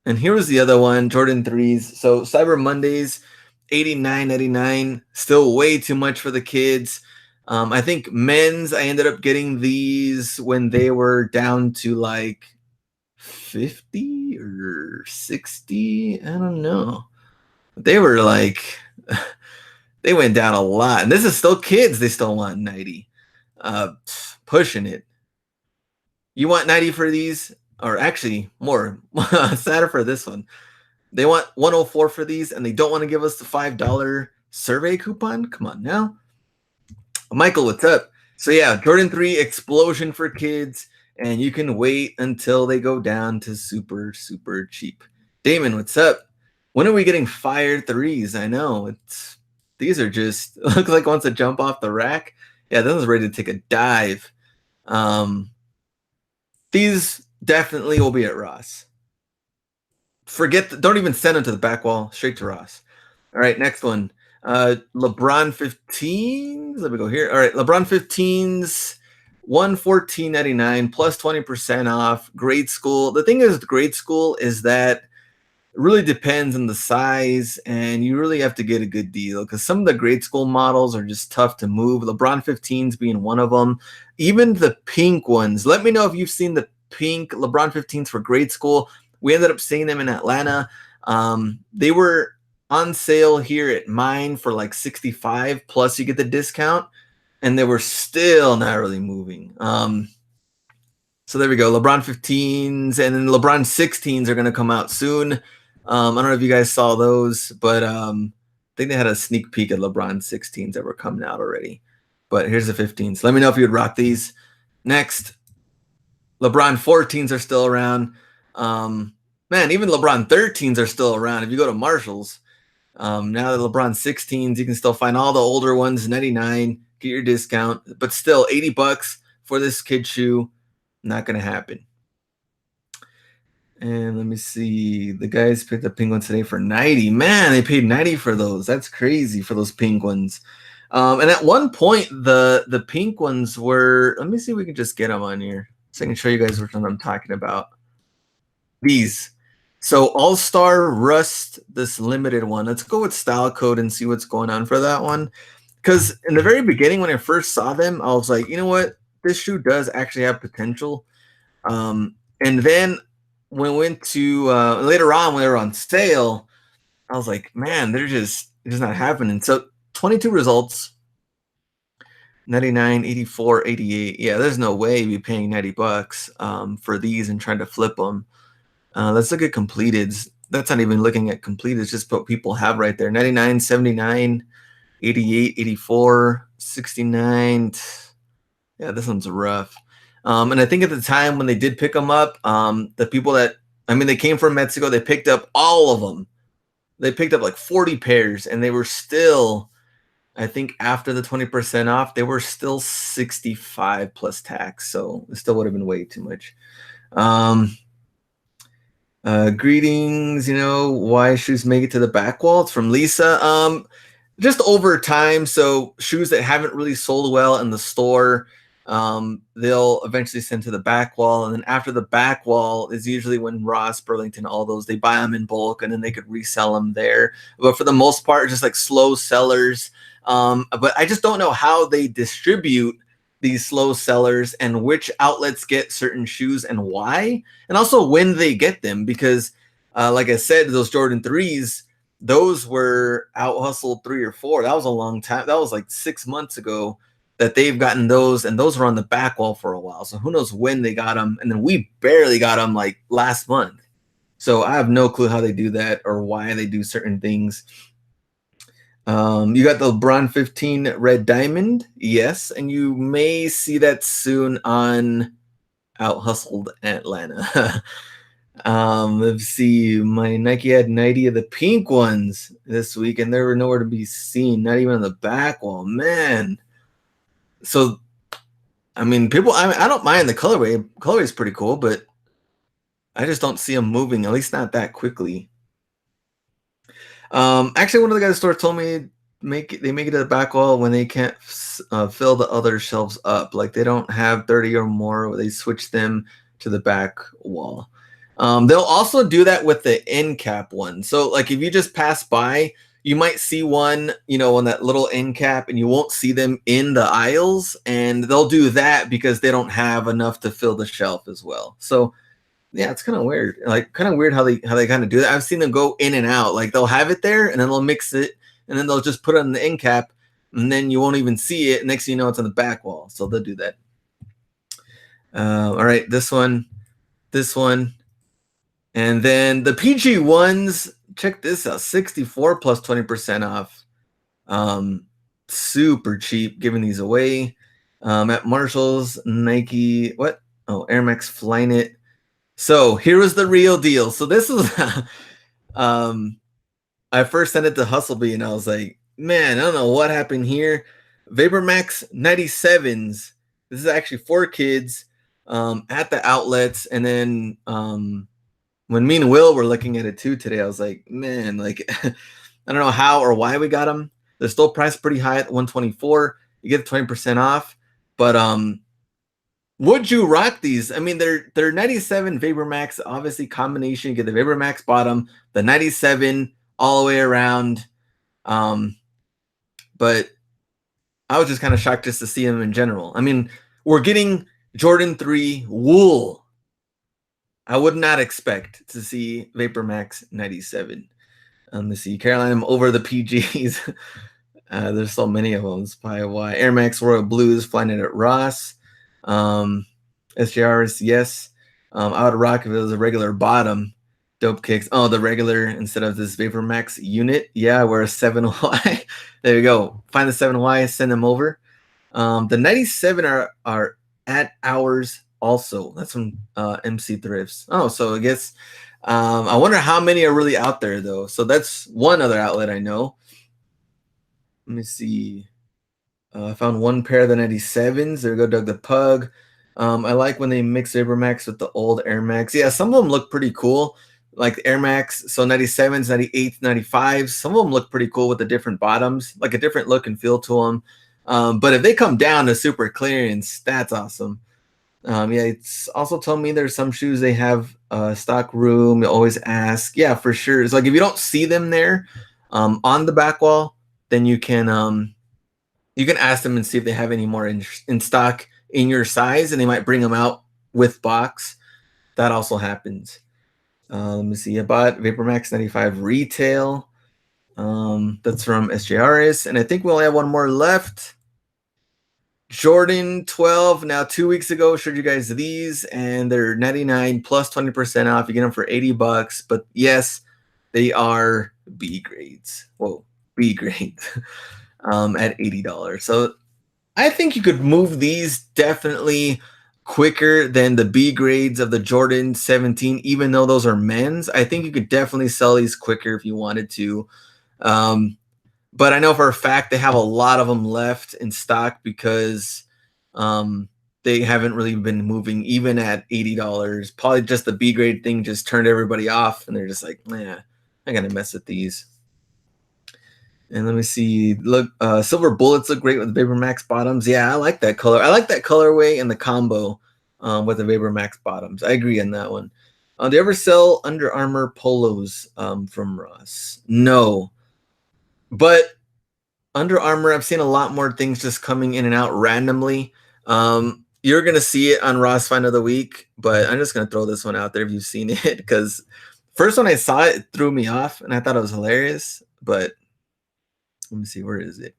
And here was the other one, Jordan 3s. So Cyber Mondays, $89.99. Still way too much for the kids. I think men's, I ended up getting these when they were down to like 50 or 60. I don't know. They were like, they went down a lot. And this is still kids. They still want 90. Pushing it. You want 90 for these? Or actually, more. Sadder for this one. They want 104 for these, and they don't want to give us the $5 survey coupon? Come on now. Michael, what's up? So yeah, Jordan 3 explosion for kids, and you can wait until they go down to super, super cheap. Damon, what's up? When are we getting fire threes? I know. These are just, looks like wants to jump off the rack. Yeah, this is ready to take a dive. These definitely will be at Ross. Don't even send them to the back wall, straight to Ross. All right, next one. LeBron 15s. Let me go here. All right, LeBron 15s, $114.99 plus 20% off. Grade school. The thing is with grade school is that it really depends on the size, and you really have to get a good deal because some of the grade school models are just tough to move. LeBron 15s being one of them. Even the pink ones. Let me know if you've seen the pink LeBron 15s for grade school. We ended up seeing them in Atlanta. They were on sale here at mine for like 65 plus you get the discount, and they were still not really moving. So there we go. LeBron 15s and then LeBron 16s are going to come out soon. I don't know if you guys saw those, but I think they had a sneak peek at LeBron 16s that were coming out already. But here's the 15s. Let me know if you would rock these. Next, LeBron 14s are still around. Man, even LeBron 13s are still around. If you go to Marshall's, now that LeBron 16s, you can still find all the older ones, 99, get your discount, but still $80 for this kid shoe. Not going to happen. And let me see. The guys picked up pink ones today for 90. Man, they paid 90 for those. That's crazy for those pink ones. And at one point, the pink ones were, let me see if we can just get them on here so I can show you guys which one I'm talking about. These. So All-Star Rust, this limited one. Let's go with style code and see what's going on for that one. Because in the very beginning, when I first saw them, I was like, you know what? This shoe does actually have potential. And then when we went to later on when they were on sale, I was like, man, they're just not happening. So 22 results, 99, 84, 88. Yeah, there's no way you'd be paying $90 for these and trying to flip them. Let's look at completeds. That's not even looking at completed. It's just what people have right there. 99, 79, 88, 84, 69. Yeah, this one's rough. And I think at the time when they did pick them up, the people that, I mean, they came from Mexico, they picked up all of them. They picked up like 40 pairs, and they were still, I think after the 20% off, they were still 65 plus tax. So it still would have been way too much. Greetings, you know, why shoes make it to the back wall? It's from Lisa. Just over time, so shoes that haven't really sold well in the store, they'll eventually send to the back wall, and then after the back wall is usually when Ross, Burlington, all those, they buy them in bulk and then they could resell them there. But for the most part, just like slow sellers. But I just don't know how they distribute these slow sellers and which outlets get certain shoes and why, and also when they get them, because like I said, those Jordan 3s, those were out hustled 3 or 4. That was a long time. That was like 6 months ago that they've gotten those, and those were on the back wall for a while. So who knows when they got them, and then we barely got them like last month. So I have no clue how they do that or why they do certain things. You got the LeBron 15 Red Diamond, yes, and you may see that soon on Out Hustled Atlanta. Let's see, my Nike had 90 of the pink ones this week, and they were nowhere to be seen, not even on the back wall, man. So, I mean, people, I don't mind the colorway. Colorway is pretty cool, but I just don't see them moving, at least not that quickly. Actually, one of the guys at the store told me they make it to the back wall when they can't fill the other shelves up. Like they don't have 30 or more, they switch them to the back wall. They'll also do that with the end cap one. So like if you just pass by, you might see one, you know, on that little end cap, and you won't see them in the aisles, and they'll do that because they don't have enough to fill the shelf as well. So Yeah, it's kind of weird. Like kind of weird how they kind of do that. I've seen them go in and out. Like they'll have it there and then they'll mix it and then they'll just put it on the end cap and then you won't even see it. Next thing you know, it's on the back wall. So they'll do that. All right, this one, and then the PG ones. Check this out: 64 plus 20% off. Super cheap. Giving these away. At Marshalls, Nike. What? Oh, Air Max Flyknit. So here was the real deal. So this was, I first sent it to Hustlebee and I was like, man, I don't know what happened here. VaporMax 97s. This is actually for kids at the outlets. And then when me and Will were looking at it too today, I was like, man, like, I don't know how or why we got them. They're still priced pretty high at 124. You get 20% off. But would you rock these? I mean, they're 97 VaporMax, obviously combination. You get the VaporMax bottom, the 97 all the way around. But I was just kind of shocked just to see them in general. I mean, we're getting Jordan 3 wool. I would not expect to see VaporMax 97. Let's see, Caroline, I'm over the PGs. There's so many of them. It's probably why. Air Max Royal Blues, flying it at Ross. SJRs, yes. I would rock if it was a regular bottom. Dope kicks. Oh, the regular instead of this VaporMax unit. Yeah, we're a 7Y. There you go. Find the 7Y, send them over. The 97 are at ours also. That's from MC Thrifts. Oh, so I guess I wonder how many are really out there though. So that's one other outlet I know. Let me see. I found one pair of the 97s. There we go, Doug the Pug. I like when they mix VaporMax with the old Air Max. Yeah, some of them look pretty cool. Like the Air Max, so 97s, 98s, 95s. Some of them look pretty cool with the different bottoms, like a different look and feel to them. But if they come down to super clearance, that's awesome. Yeah, it's also told me there's some shoes they have stock room. You always ask. Yeah, for sure. It's like if you don't see them there on the back wall, then you can ask them and see if they have any more in stock in your size, and they might bring them out with box. That also happens. Let me see. I bought VaporMax 95 retail. That's from SJRS, and I think we only have one more left. Jordan 12. Now, 2 weeks ago, showed you guys these, and they're 99 plus 20% off. You get them for $80. But yes, they are B grades. Whoa, B grades at $80. So I think you could move these definitely quicker than the B grades of the Jordan 17, even though those are men's. I think you could definitely sell these quicker if you wanted to. But I know for a fact they have a lot of them left in stock because they haven't really been moving even at $80. Probably just the B grade thing just turned everybody off, and they're just like, nah, I gotta mess with these. And let me see. Look, silver bullets look great with the VaporMax bottoms. Yeah, I like that color. I like that colorway and the combo with the VaporMax bottoms. I agree on that one. Do you ever sell Under Armour polos from Ross? No. But Under Armour, I've seen a lot more things just coming in and out randomly. You're going to see it on Ross Find of the Week, but I'm just going to throw this one out there if you've seen it, because first when I saw it, it threw me off, and I thought it was hilarious, but let me see, where is it?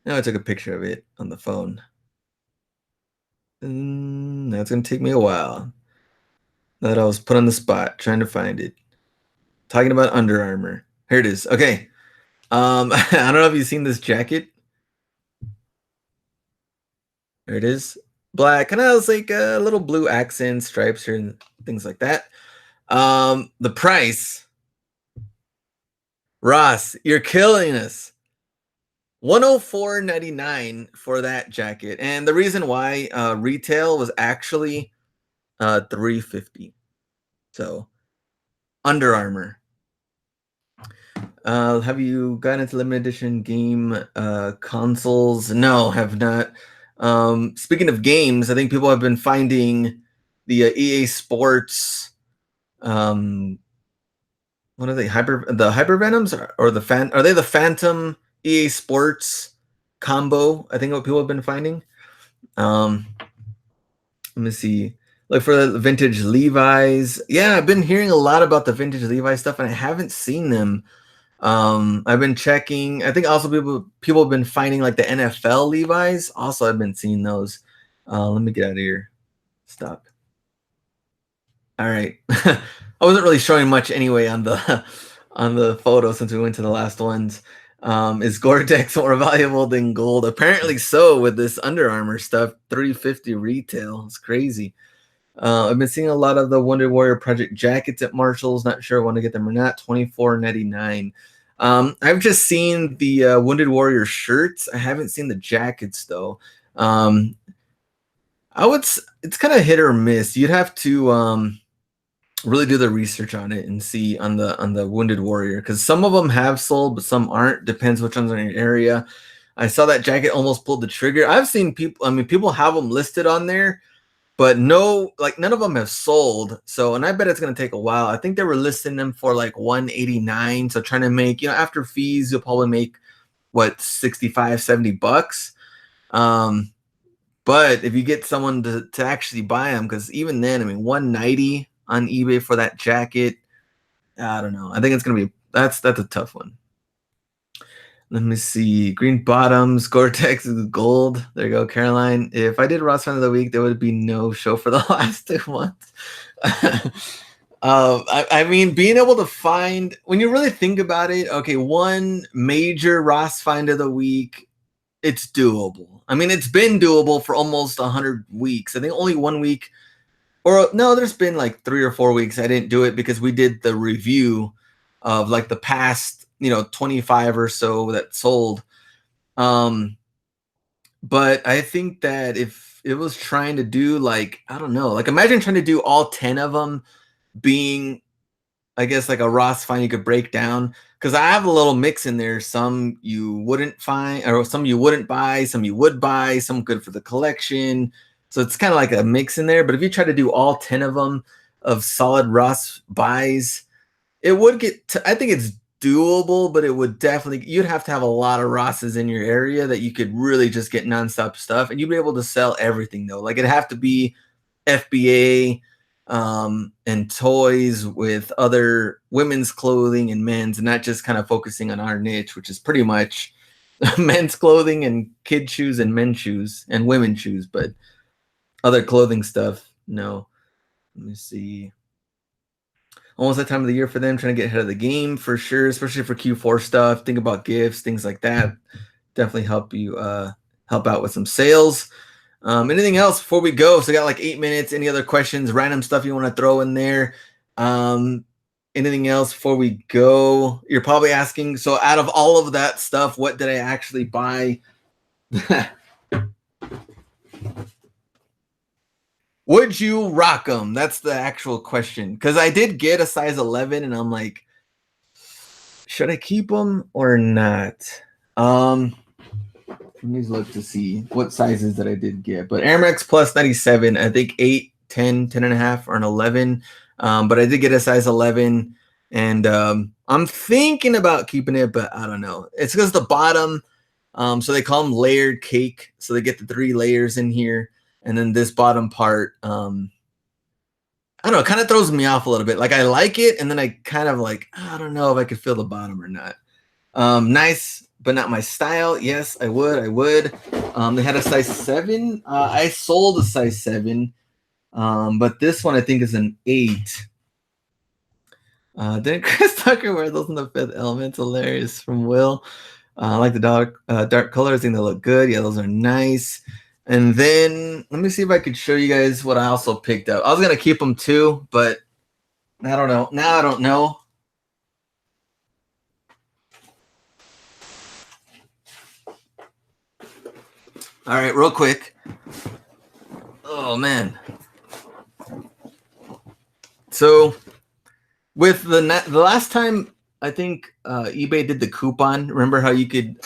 Now I took a picture of it on the phone. That's going to take me a while. That I was put on the spot trying to find it. Talking about Under Armour. Here it is. Okay. I don't know if you've seen this jacket. There it is. Black. And I was like a little blue accent, stripes here and things like that. The price. Ross, you're killing us. $104.99 for that jacket. And the reason why retail was actually $350. So Under Armour. Have you gotten into limited edition game consoles? No, have not. Speaking of games, I think people have been finding the EA Sports. What are they? The Hyper Venoms or the fan? Are they the Phantom EA Sports combo? I think what people have been finding. Let me see. Look for the vintage Levi's. Yeah, I've been hearing a lot about the vintage Levi's stuff, and I haven't seen them. I've been checking. I think also people have been finding like the NFL Levi's. Also, I've been seeing those. Let me get out of here. Stop. All right. I wasn't really showing much anyway on the on the photo since we went to the last ones. Is Gore-Tex more valuable than gold? Apparently so with this Under Armour stuff. $350 retail. It's crazy. I've been seeing a lot of the Wounded Warrior Project jackets at Marshall's. Not sure I want to get them or not. $24.99. I've just seen the Wounded Warrior shirts. I haven't seen the jackets though. It's kind of hit or miss. You'd have to really do the research on it and see on the Wounded Warrior, because some of them have sold, but some aren't. Depends which ones are in your area. I saw that jacket almost pulled the trigger. I've seen people. I mean, people have them listed on there, but no, like none of them have sold. So, and I bet it's gonna take a while. I think they were listing them for like $189. So trying to make, after fees, you'll probably make what, 65, 70 bucks. But if you get someone to actually buy them, because even then, I mean, $190 on eBay for that jacket, I don't know. I think it's gonna be that's a tough one. Let me see. Green bottoms, Gore-Tex is gold. There you go, Caroline. If I did Ross Find of the Week, there would be no show for the last 2 months. I mean, being able to find, when you really think about it, okay, one major Ross Find of the Week, it's doable. I mean, it's been doable for almost 100 weeks. I think only 1 week, or no, there's been like 3 or 4 weeks I didn't do it because we did the review of like the past 25 or so that sold. But I think that if it was trying to do like, I don't know, like imagine trying to do all 10 of them being, I guess, like a Ross find you could break down, because I have a little mix in there. Some you wouldn't find, or some you wouldn't buy, some you would buy, some good for the collection. So it's kind of like a mix in there. But if you try to do all 10 of them of solid Ross buys, it would get I think it's doable, but it would definitely, you'd have to have a lot of Rosses in your area that you could really just get nonstop stuff, and you'd be able to sell everything though. Like it'd have to be FBA and toys with other women's clothing and men's, and not just kind of focusing on our niche, which is pretty much men's clothing and kid shoes and men's shoes and women's shoes, but other clothing stuff, no. Let me see. Almost that time of the year for them, trying to get ahead of the game for sure, especially for Q4 stuff. Think about gifts, things like that. Definitely help you help out with some sales. Anything else before we go? So we got like 8 minutes. Any other questions, random stuff you want to throw in there? Anything else before we go? You're probably asking, so out of all of that stuff, what did I actually buy? Would you rock them? That's the actual question. Because I did get a size 11, and I'm like, should I keep them or not? Let me look to see what sizes that I did get. But Air Max Plus 97, I think 8, 10, 10 and a half, or an 11. But I did get a size 11, and I'm thinking about keeping it, but I don't know. It's because the bottom, so they call them layered cake. So they get the 3 layers in here. And then this bottom part, I don't know, it kind of throws me off a little bit. Like I like it, and then I kind of like, I don't know if I could feel the bottom or not. Nice, but not my style. Yes, I would. They had a size 7. I sold a size 7, but this one I think is an 8. Didn't Chris Tucker wear those in the 5th Element? Hilarious, from Will. I like the dark colors. I think they look good. Yeah, those are nice. And then let me see if I could show you guys what I also picked up. I was going to keep them too, but I don't know. Now I don't know. All right, real quick. Oh, man. So with the last time, I think eBay did the coupon. Remember how you could,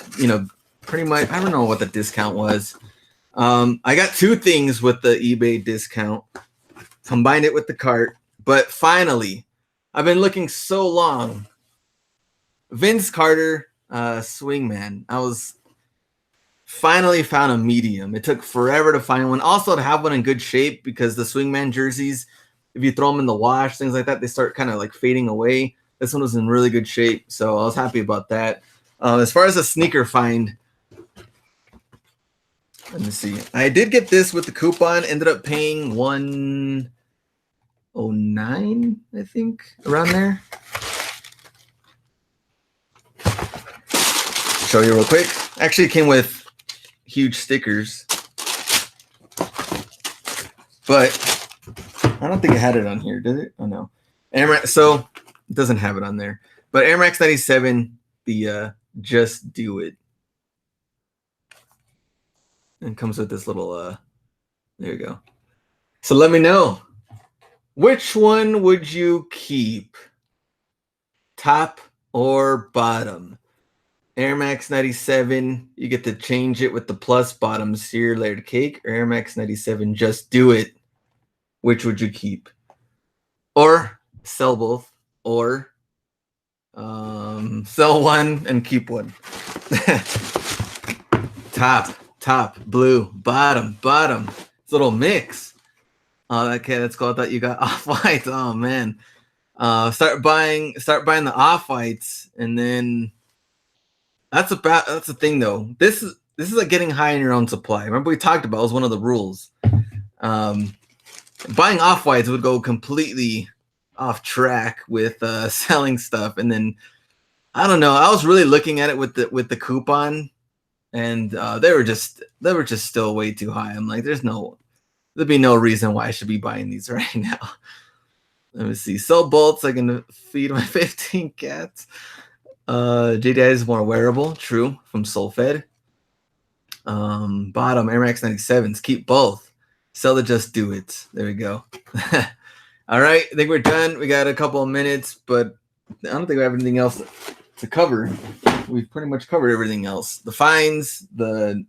pretty much, I don't know what the discount was. I got 2 things with the eBay discount, combined it with the cart, but finally, I've been looking so long. Vince Carter, Swingman. Finally found a medium. It took forever to find one. Also to have one in good shape, because the swingman jerseys, if you throw them in the wash, things like that, they start kind of like fading away. This one was in really good shape, so I was happy about that. As far as a sneaker find, let me see. I did get this with the coupon. Ended up paying $109, I think, around there. Show you real quick. Actually, it came with huge stickers, but I don't think it had it on here, did it? Oh no. So it doesn't have it on there. But Air Max 97, the Just Do It. And comes with this little there you go. So let me know, which one would you keep? Top or bottom? Air Max 97, you get to change it with the plus bottoms here, layered cake, or Air Max 97, Just Do It. Which would you keep? Or sell both, or sell one and keep one. Top, blue, bottom. It's a little mix. Okay, that's cool. I thought you got off-whites. Oh man. Start buying the off-whites, and then that's the thing though. This is like getting high in your own supply. Remember we talked about it was one of the rules. Buying off-whites would go completely off track with selling stuff, and then I don't know. I was really looking at it with the coupon, and they were just still way too high. I'm like, there'd be no reason why I should be buying these right now. Let me see. Sell bolts. I can feed my 15 cats. JDI is more wearable. True. From Soulfed. Bottom Air Max 97s. Keep both. Sell the Just Do It. There we go. All right. I think we're done. We got a couple of minutes, but I don't think we have anything else to cover. We've pretty much covered everything else. The finds, the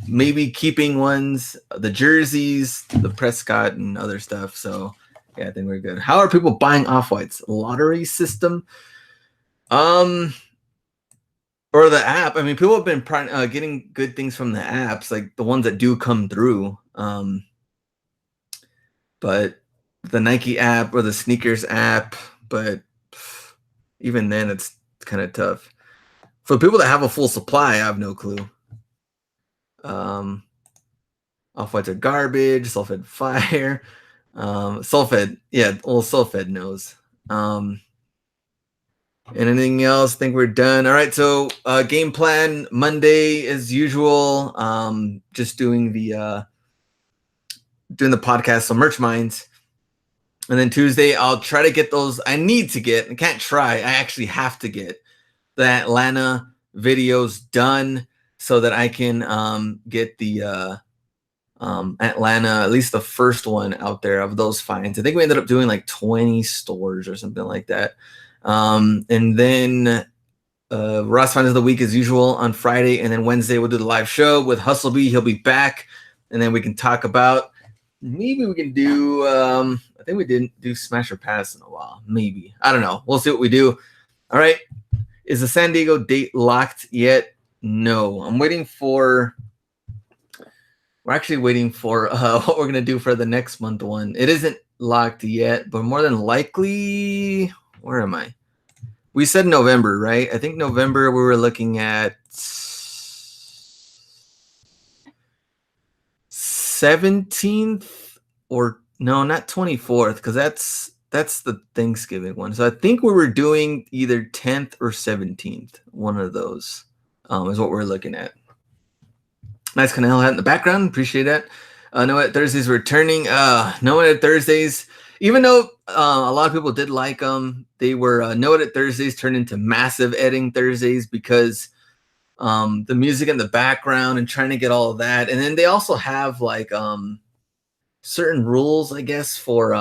maybe keeping ones, the jerseys, the Prescott, and other stuff. So yeah, I think we're good. How are people buying off-whites? Lottery system? Or the app. I mean, people have been getting good things from the apps, like the ones that do come through. But the Nike app or the sneakers app, but even then it's kind of tough. For people that have a full supply, I have no clue. Off-whites are garbage. Sulfed fire. Sulfed, yeah, old Sulfed knows. And anything else? I think we're done. All right, so game plan Monday as usual. Just doing the podcast, so merch minds. And then Tuesday, I'll try to get those. I can't try. I actually have to get the Atlanta videos done so that I can get the Atlanta, at least the first one out there of those finds. I think we ended up doing like 20 stores or something like that. And then Ross finds of the week as usual on Friday, and then Wednesday we'll do the live show with Hustlebee. He'll be back, and then we can talk about, maybe we can do I think we didn't do Smash or Pass in a while. Maybe, I don't know. We'll see what we do. All right. Is the San Diego date locked yet? No. We're actually waiting for what we're gonna do for the next month one. It isn't locked yet, but more than likely, where am I? We said November, right? I think November we were looking at 17th, or no, not 24th, because that's the Thanksgiving one. So I think we were doing either 10th or 17th. One of those is what we're looking at. Nice canal hat in the background. Appreciate that. No Edit Thursdays returning. No Edit Thursdays. Even though a lot of people did like them, they were No Edit Thursdays turned into Massive Editing Thursdays because the music in the background and trying to get all of that. And then they also have like certain rules, I guess, for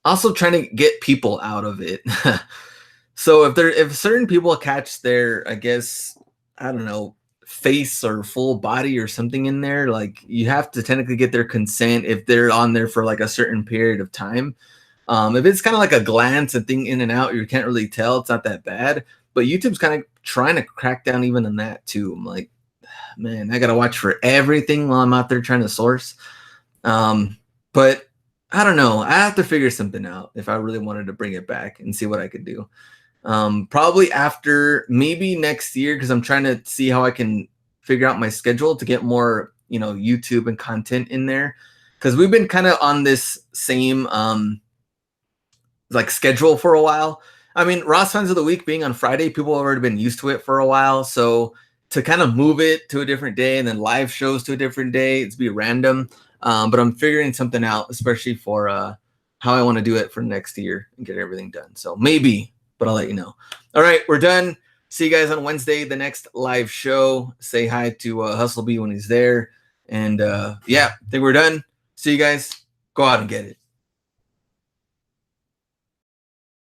also trying to get people out of it. So if certain people catch their, I guess, I don't know, face or full body or something in there, like you have to technically get their consent if they're on there for like a certain period of time. If it's kind of like a glance and thing in and out, you can't really tell, it's not that bad. but YouTube's kind of trying to crack down even on that too. I'm like, man, I gotta watch for everything while I'm out there trying to source. But I don't know. I have to figure something out if I really wanted to bring it back and see what I could do. Probably after maybe next year, because I'm trying to see how I can figure out my schedule to get more, YouTube and content in there. Because we've been kind of on this same like schedule for a while. I mean, Ross Finds of the Week being on Friday, people have already been used to it for a while. So to kind of move it to a different day and then live shows to a different day, it's be random. But I'm figuring something out, especially for how I want to do it for next year and get everything done. So maybe, but I'll let you know. All right, we're done. See you guys on Wednesday, the next live show. Say hi to Hustlebee when he's there. And yeah, I think we're done. See you guys. Go out and get it.